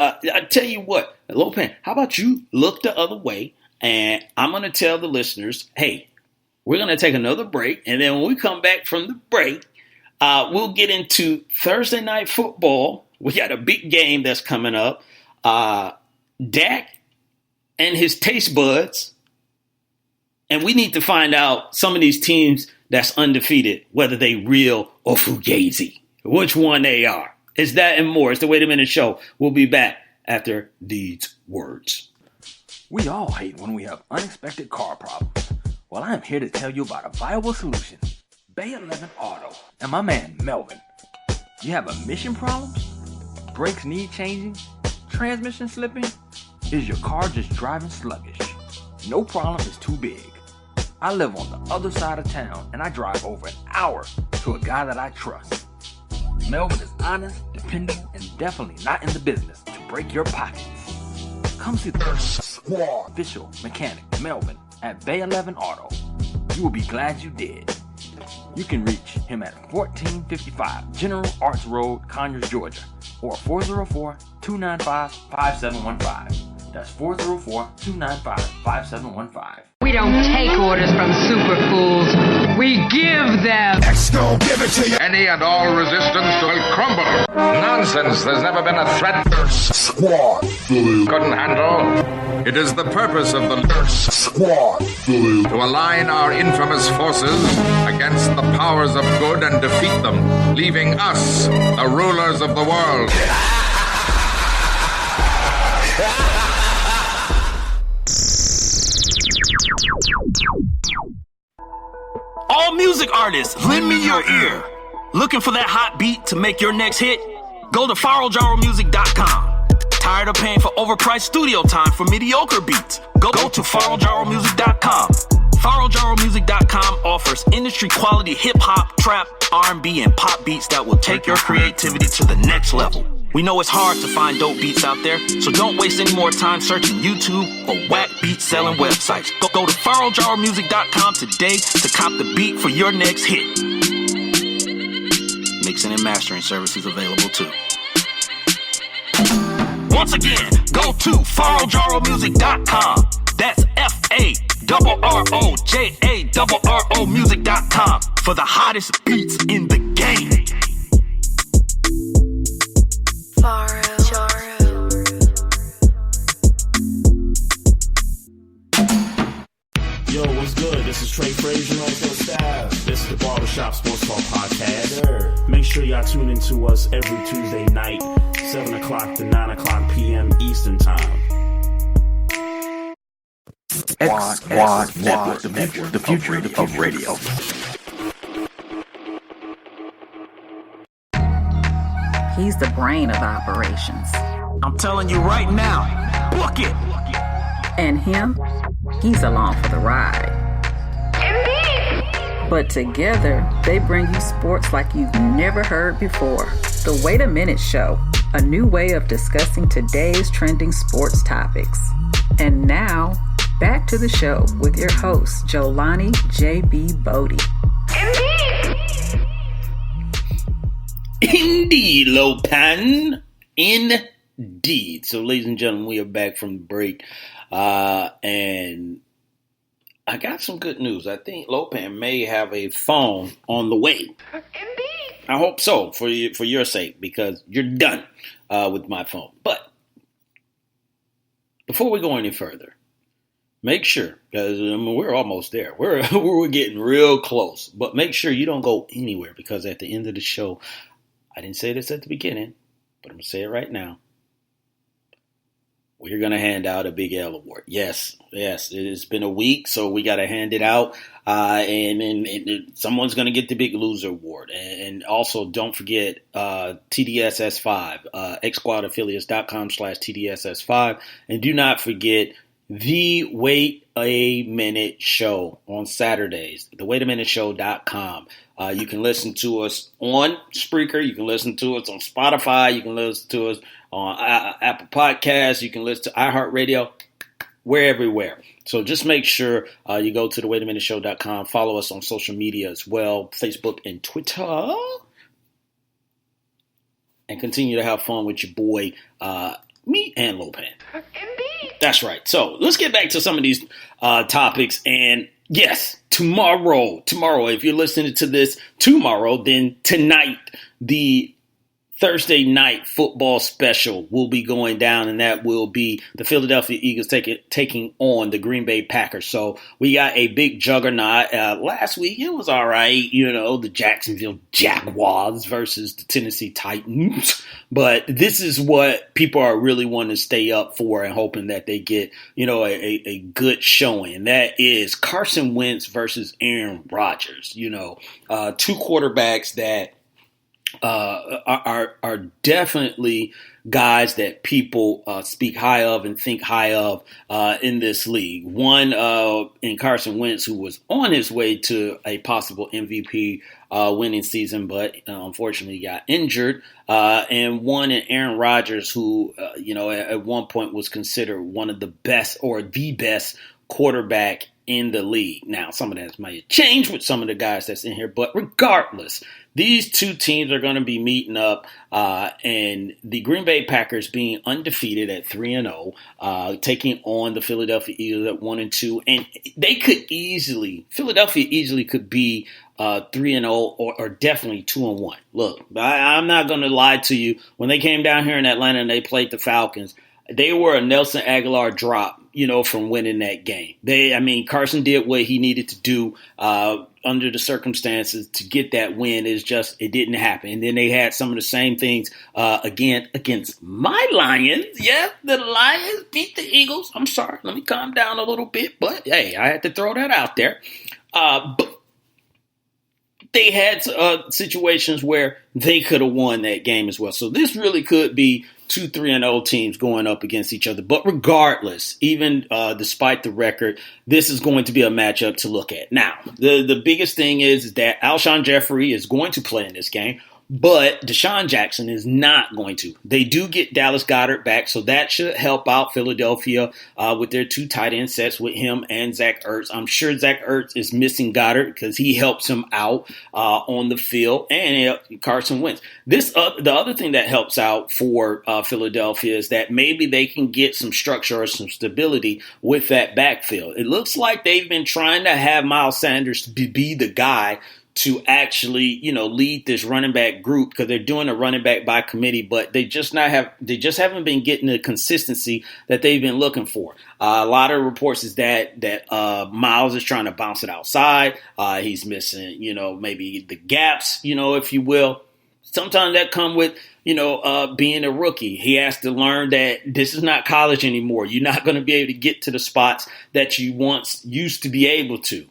I tell you what, Lopan, how about you look the other way, and I'm going to tell the listeners, hey, we're going to take another break, and then when we come back from the break, we'll get into Thursday Night Football. We got a big game that's coming up. Dak and his taste buds, and we need to find out some of these teams that's undefeated, whether they real or fugazi, which one they are. It's that and more. It's the Wait a Minute Show. We'll be back after these words. We all hate when we have unexpected car problems. Well, I am here to tell you about a viable solution. Bay 11 Auto and my man Melvin. You have emission problems? Brakes need changing? Transmission slipping? Is your car just driving sluggish? No problem is too big. I live on the other side of town and I drive over an hour to a guy that I trust. Melvin is honest, dependable, and definitely not in the business to break your pockets. Come see the official mechanic Melvin at Bay 11 Auto. You will be glad you did. You can reach him at 1455 General Arts Road, Conyers, Georgia, or 404-295-5715. That's 404-295-5715. We don't take orders from super fools. We give them. X-Go, give it to you. Any and all resistance will crumble. Nonsense. There's never been a threat Squad couldn't handle. It is the purpose of the Squad to align our infamous forces against the powers of good and defeat them, leaving us, the rulers of the world. All music artists, lend me your ear. Looking for that hot beat to make your next hit? Go to FaroJaroMusic.com. Tired of paying for overpriced studio time for mediocre beats? Go to FaroJaroMusic.com. FaroJaroMusic.com offers industry-quality hip-hop, trap, R&B, and pop beats that will take your creativity to the next level. We know it's hard to find dope beats out there, so don't waste any more time searching YouTube or whack beat-selling websites. Go to FaroJaroMusic.com today to cop the beat for your next hit. Mixing and mastering services available too. Once again, go to FaroJaroMusic.com. That's FaroJaroMusic.com for the hottest beats in the game. Yo, what's good? This is Trey Frazier on the staff. This is the Barbershop Sports Talk Podcast. Sure. Make sure y'all tune into us every Tuesday night, 7 o'clock to 9 o'clock p.m. Eastern Time. Squad Network, the future of radio. He's the brain of operations. I'm telling you right now, book it! And him, he's along for the ride. But together, they bring you sports like you've never heard before. The Wait a Minute Show, a new way of discussing today's trending sports topics. And now, back to the show with your host, Jolani J.B. Bodie. Indeed, Lopan. Indeed. So, ladies and gentlemen, we are back from the break. And I got some good news. I think Lopan may have a phone on the way. Indeed. I hope so, for your sake, because you're done with my phone. But before we go any further, make sure, because we're almost there. We're getting real close. But make sure you don't go anywhere, because at the end of the show, I didn't say this at the beginning, but I'm going to say it right now. We're going to hand out a Big L award. Yes, it has been a week, so we got to hand it out. And someone's going to get the Big Loser award. And also, don't forget TDSS5, xsquadaffiliates.com/TDSS5. And do not forget the Wait a Minute Show on Saturdays, thewaitaminuteshow.com. You can listen to us on Spreaker. You can listen to us on Spotify. You can listen to us on Apple Podcasts. You can listen to iHeartRadio. We're everywhere. So just make sure you go to thewaitaminuteshow.com. Follow us on social media as well, Facebook and Twitter. And continue to have fun with your boy, me, and Lopan. That's right. So let's get back to some of these topics. And yes, tomorrow, if you're listening to this tomorrow, then tonight, the Thursday night football special will be going down, and that will be the Philadelphia Eagles taking on the Green Bay Packers. So we got a big juggernaut. Last week, it was all right, the Jacksonville Jaguars versus the Tennessee Titans. But this is what people are really wanting to stay up for and hoping that they get, a good showing. And that is Carson Wentz versus Aaron Rodgers. Two quarterbacks that are definitely guys that people speak high of and think high of in this league. One in Carson Wentz, who was on his way to a possible MVP winning season, but unfortunately got injured. And one in Aaron Rodgers, who at one point was considered one of the best or the best quarterback in the league. Now, some of that might change with some of the guys that's in here, but regardless, these two teams are going to be meeting up, and the Green Bay Packers being undefeated at 3-0, taking on the Philadelphia Eagles at 1-2, and Philadelphia easily could be 3-0 or definitely 2-1. Look, I'm not going to lie to you. When they came down here in Atlanta and they played the Falcons, they were a Nelson Aguilar drop, from winning that game. Carson did what he needed to do under the circumstances to get that win. It didn't happen. And then they had some of the same things again against my Lions. Yeah, the Lions beat the Eagles. I'm sorry. Let me calm down a little bit. But, hey, I had to throw that out there. But they had situations where they could have won that game as well. So this really could be 2 3-0 teams going up against each other. But regardless, even despite the record, this is going to be a matchup to look at. Now, the biggest thing is that Alshon Jeffrey is going to play in this game, but Deshaun Jackson is not going to. They do get Dallas Goedert back, so that should help out Philadelphia with their 2 tight end sets with him and Zach Ertz. I'm sure Zach Ertz is missing Goddard because he helps him out on the field, and Carson Wentz. The other thing that helps out for Philadelphia is that maybe they can get some structure or some stability with that backfield. It looks like they've been trying to have Miles Sanders be the guy to actually, lead this running back group because they're doing a running back by committee, but they just haven't been getting the consistency that they've been looking for. A lot of reports is that Miles is trying to bounce it outside. He's missing, maybe the gaps, if you will. Sometimes that come with, being a rookie. He has to learn that this is not college anymore. You're not going to be able to get to the spots that you once used to be able to.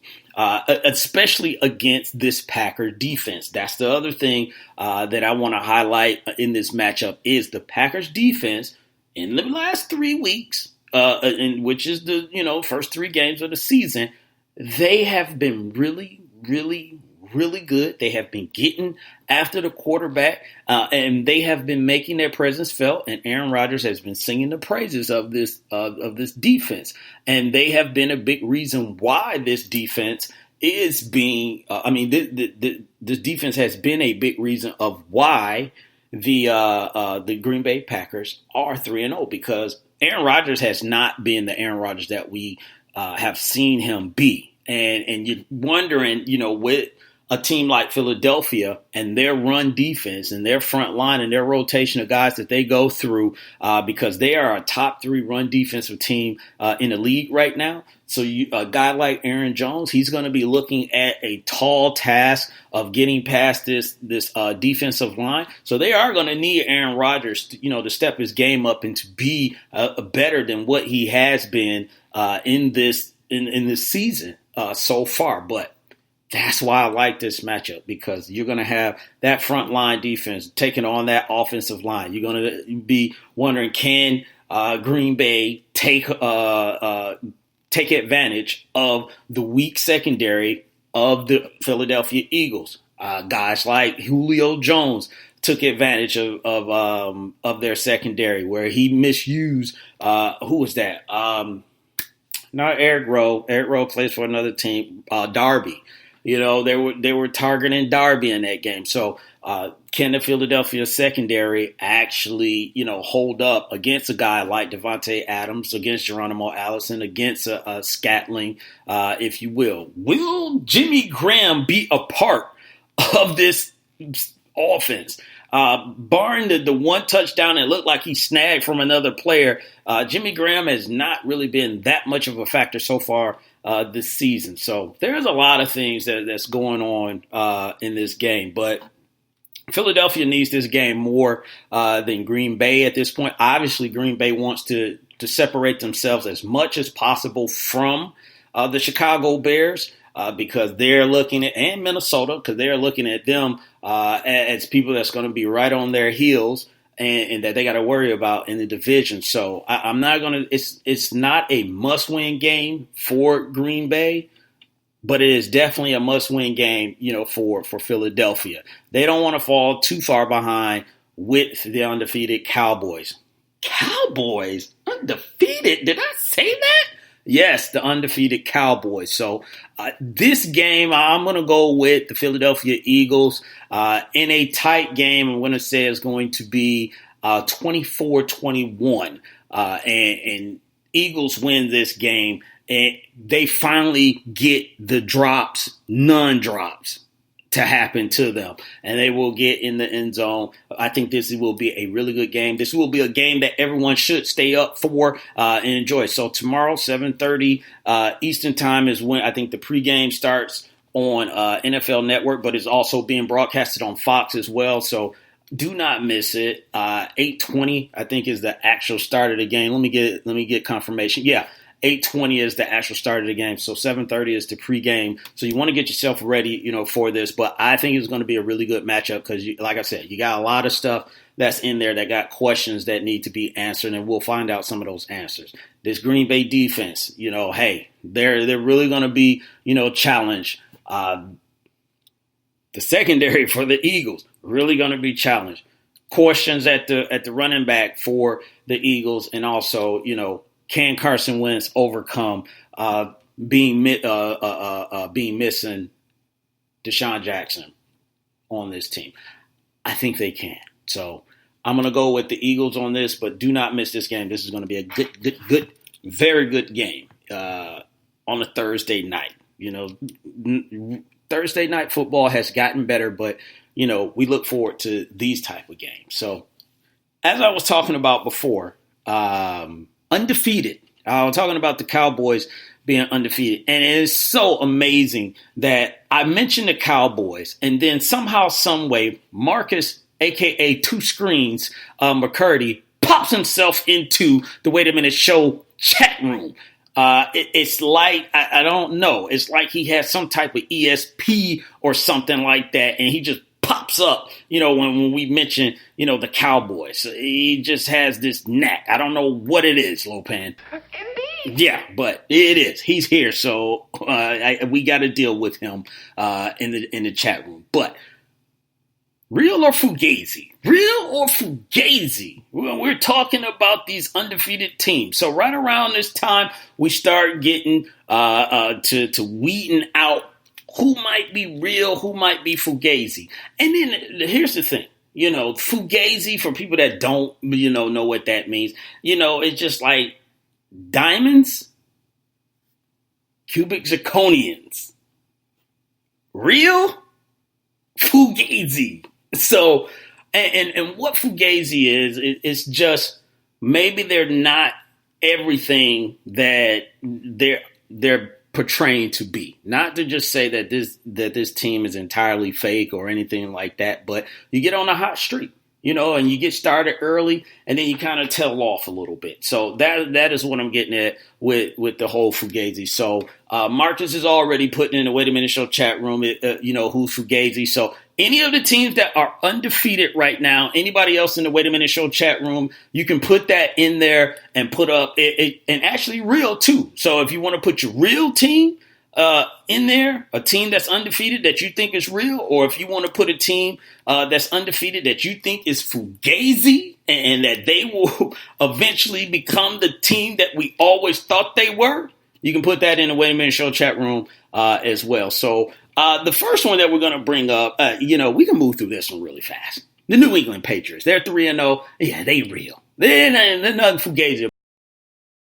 Especially against this Packer defense. That's the other thing that I want to highlight in this matchup is the Packers defense in the last 3 weeks, which is the first 3 games of the season. They have been really, really, really good. They have been getting after the quarterback, and they have been making their presence felt. And Aaron Rodgers has been singing the praises of this defense, and they have been a big reason why this defense is being. This defense has been a big reason of why the Green Bay Packers are 3-0 because Aaron Rodgers has not been the Aaron Rodgers that we have seen him be, and you're wondering, with a team like Philadelphia and their run defense and their front line and their rotation of guys that they go through because they are a top 3 run defensive team in the league right now. So a guy like Aaron Jones, he's going to be looking at a tall task of getting past this defensive line. So they are going to need Aaron Rodgers to step his game up and to be better than what he has been in this season so far. But that's why I like this matchup because you're going to have that front line defense taking on that offensive line. You're going to be wondering, can Green Bay take advantage of the weak secondary of the Philadelphia Eagles? Guys like Julio Jones took advantage of their secondary where he misused. Who was that? Not Eric Rowe. Eric Rowe plays for another team. Darby. They were targeting Darby in that game. So Can the Philadelphia secondary actually, hold up against a guy like Devontae Adams, against Geronimo Allison, against a Scatling, if you will? Will Jimmy Graham be a part of this offense? Barring the one touchdown it looked like he snagged from another player, Jimmy Graham has not really been that much of a factor so far this season. So there's a lot of things that's going on in this game. But Philadelphia needs this game more than Green Bay at this point. Obviously, Green Bay wants to separate themselves as much as possible from the Chicago Bears. Because they're looking at, and Minnesota, because they're looking at them as people that's going to be right on their heels and that they got to worry about in the division. So I'm not going to, it's not a must-win game for Green Bay, but it is definitely a must-win game, for Philadelphia. They don't want to fall too far behind with the undefeated Cowboys. Cowboys? Undefeated? Did I say that? Yes, the undefeated Cowboys. So this game, I'm going to go with the Philadelphia Eagles in a tight game. I'm going to say it's going to be 24-21. And Eagles win this game. And they finally get the drops, non-drops, to happen to them. And they will get in the end zone. I think this will be a really good game. This will be a game that everyone should stay up for and enjoy. So tomorrow, 7:30 Eastern time is when I think the pregame starts on NFL Network, but it's also being broadcasted on Fox as well. So do not miss it. 8:20, I think, is the actual start of the game. Let me get confirmation. Yeah. 8:20 is the actual start of the game, so 7:30 is the pregame. So you want to get yourself ready, for this. But I think it's going to be a really good matchup because, like I said, you got a lot of stuff that's in there that got questions that need to be answered, and we'll find out some of those answers. This Green Bay defense, hey, they're really going to be, challenged. The secondary for the Eagles really going to be challenged. Questions at the running back for the Eagles, and also, can Carson Wentz overcome being missing Deshaun Jackson on this team? I think they can. So I'm going to go with the Eagles on this, but do not miss this game. This is going to be a good, very good game on a Thursday night. Thursday night football has gotten better, but, we look forward to these type of games. So as I was talking about before, undefeated. I'm talking about the Cowboys being undefeated. And it is so amazing that I mentioned the Cowboys, and then somehow, some way, Marcus, a.k.a. Two Screens, McCurdy, pops himself into the Wait a Minute Show chat room. It's like, I don't know, it's like he has some type of ESP or something like that, and he just pops up, when we mention, the Cowboys. He just has this knack. I don't know what it is, Lopan. Indeed. Yeah, but it is. He's here, so we got to deal with him in the chat room. But real or fugazi? Real or fugazi? Well, we're talking about these undefeated teams. So right around this time, we start getting to weeding out who might be real, who might be fugazi. And then here's the thing, fugazi, for people that don't, know what that means, it's just like diamonds, cubic zirconians. Real? Fugazi. So, and what fugazi is, it's just maybe they're not everything that they're portraying to be. Not to just say that this team is entirely fake or anything like that, but you get on a hot streak, and you get started early, and then you kind of tail off a little bit. So that is what I'm getting at with the whole fugazi. So Marcus is already putting in the Wait a Minute Show chat room, who's fugazi. So any of the teams that are undefeated right now, anybody else in the Wait a Minute Show chat room, you can put that in there and put up it, and actually real too. So if you want to put your real team in there, a team that's undefeated that you think is real, or if you want to put a team that's undefeated that you think is fugazi and that they will eventually become the team that we always thought they were, you can put that in the Wait a Minute Show chat room as well. So The first one that we're going to bring up, we can move through this one really fast. The New England Patriots, they're 3-0. Yeah, they real. They're nothing fugazi